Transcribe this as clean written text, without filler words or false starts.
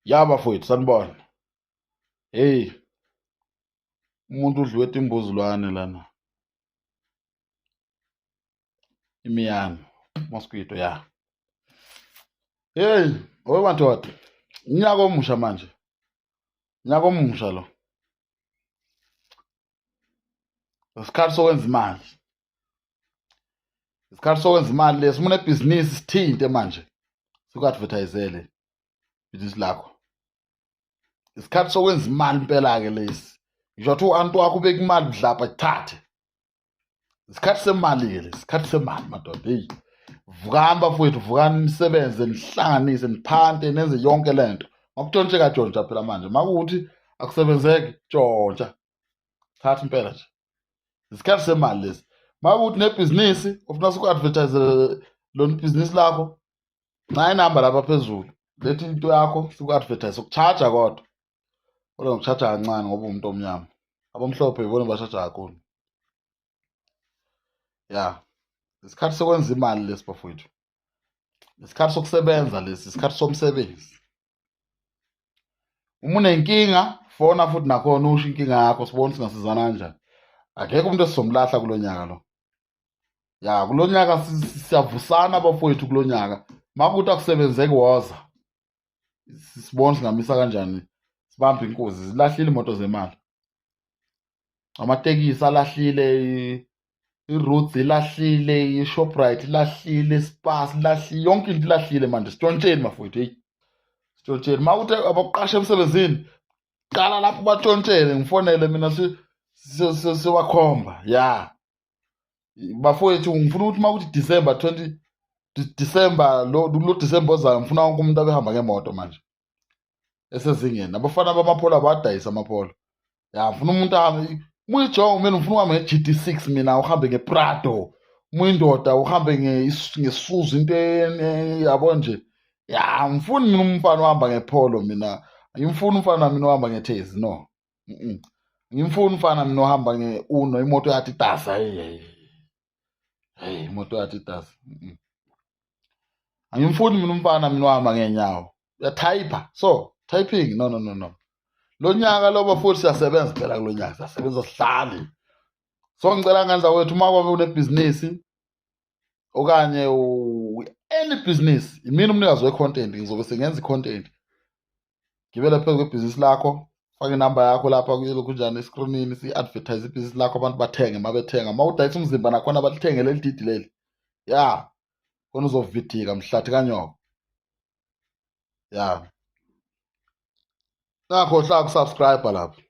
Yaba mfowethu sanibona. Hey, umuntu udliwe timbuzulwane lana. Imiyane, mosquito ya. Hey, madoda. Unyaka omusha manje. Unyaka omusha lo. Isikhathi sokwenza imali. Isikhathi sokwenza imali lesi mune business sithinte manje. Siku-advertisele ibhizinisi lakho. Isikhathi sokwenza imali impela ke lesi. Ngisho ukuthi u-anti wakho ubeka imali budlapha ithathe. Isikhathi semali ke lesi, isikhathi semali madoda. Hey. Vukani bafowethu, vukani nisebenze, nihlanganise, niphante, nenze yonke lento. Makutshontshe katshontsha phela manje. Makuthi akusebenzeki, tshontsha. Thatha impela nje. Isikhathi semali lesi. Makuthi nebhizinisi ufuna siku-advertise lona ibhizinisi lakho, nca inamba lapha phezulu. Lethi into yakho siku-advertise, ukucharge kodwa. Kodwa ngikucharge kancane ngoba umuntu omnyama. Abamhlophe yibona bashaja kakhulu. Ya. Isikhathi sokwenza imali lesi bafowethu. Isikhathi sokusebenza lesi, isikhathi somsebenzi. Uma unenkinga, fona futhi nakhona usho inkinga yakho sibone singasizana kanjani. Akekho umuntu esizomlahla kulo nyaka lo. Ya, kulo nyaka siyavusana bafowethu kulo nyaka. Makuthi akusebenzeki woza. Sibone singamisa kanjani. Sibambe inkozi, zilahlile imoto zemali. Amatekisi alahlile, i-Roots ilahlile, i-Shoprite ilahlile, iSpar ilahlile, yonke into ilahlile manje. Sitshontsheni mafowethu, hey. Sitshontsheni. Makuthi abakuqasha emsebenzini, qala lapho batshontshelwe, ngifonele mina siwakhomba. Ya. Bafowethu ngifuna ukuthi makuthi December lo December ozayo ngifuna wonke umuntu abehamba ngemoto manje. Esezingeni. Nabafana bamapolo abadayisa amapolo. Ya, ngifuna umuntu ahambe. Muyijonga mina ngifuna uhambe nge-GT6 mina uhambe ngePrado. Muyindoda uhambe ngeSuzu into yabo nje. Ya, ngifuni mina umfana ohamba ngepolo mina. Ngimfuna umfana mina ohamba ngeTezi no. Ngimfuna umfana mina ohamba nge-Uno imoto yathi tasa. Hey, imoto yathi tasa. Angimfuni mina umfana mina ohamba ngenyawo. Uyatyper. So, typing no. Lo nyaka lo bafowethu siyasebenza phela kulo nyaka, siyasebenza sihlale. So ngicela ngandla wethu uma kwabe unebhizinisi okanye any business, imini umnikazi we-content ngizobe sengenza i-content. Gibela phezu kwebhizinisi lakho, fake inamba yakho lapha kunjani escreenini, si-advertise ibhizinisi lakho abantu bathenge mabethenga. Mawudayisa umzimba nakhona balithenge leli didi leli. Ya. Khona uzovidika mhlathi kanyoko. Ya. Nakhohlwa ukusubscribe lapha.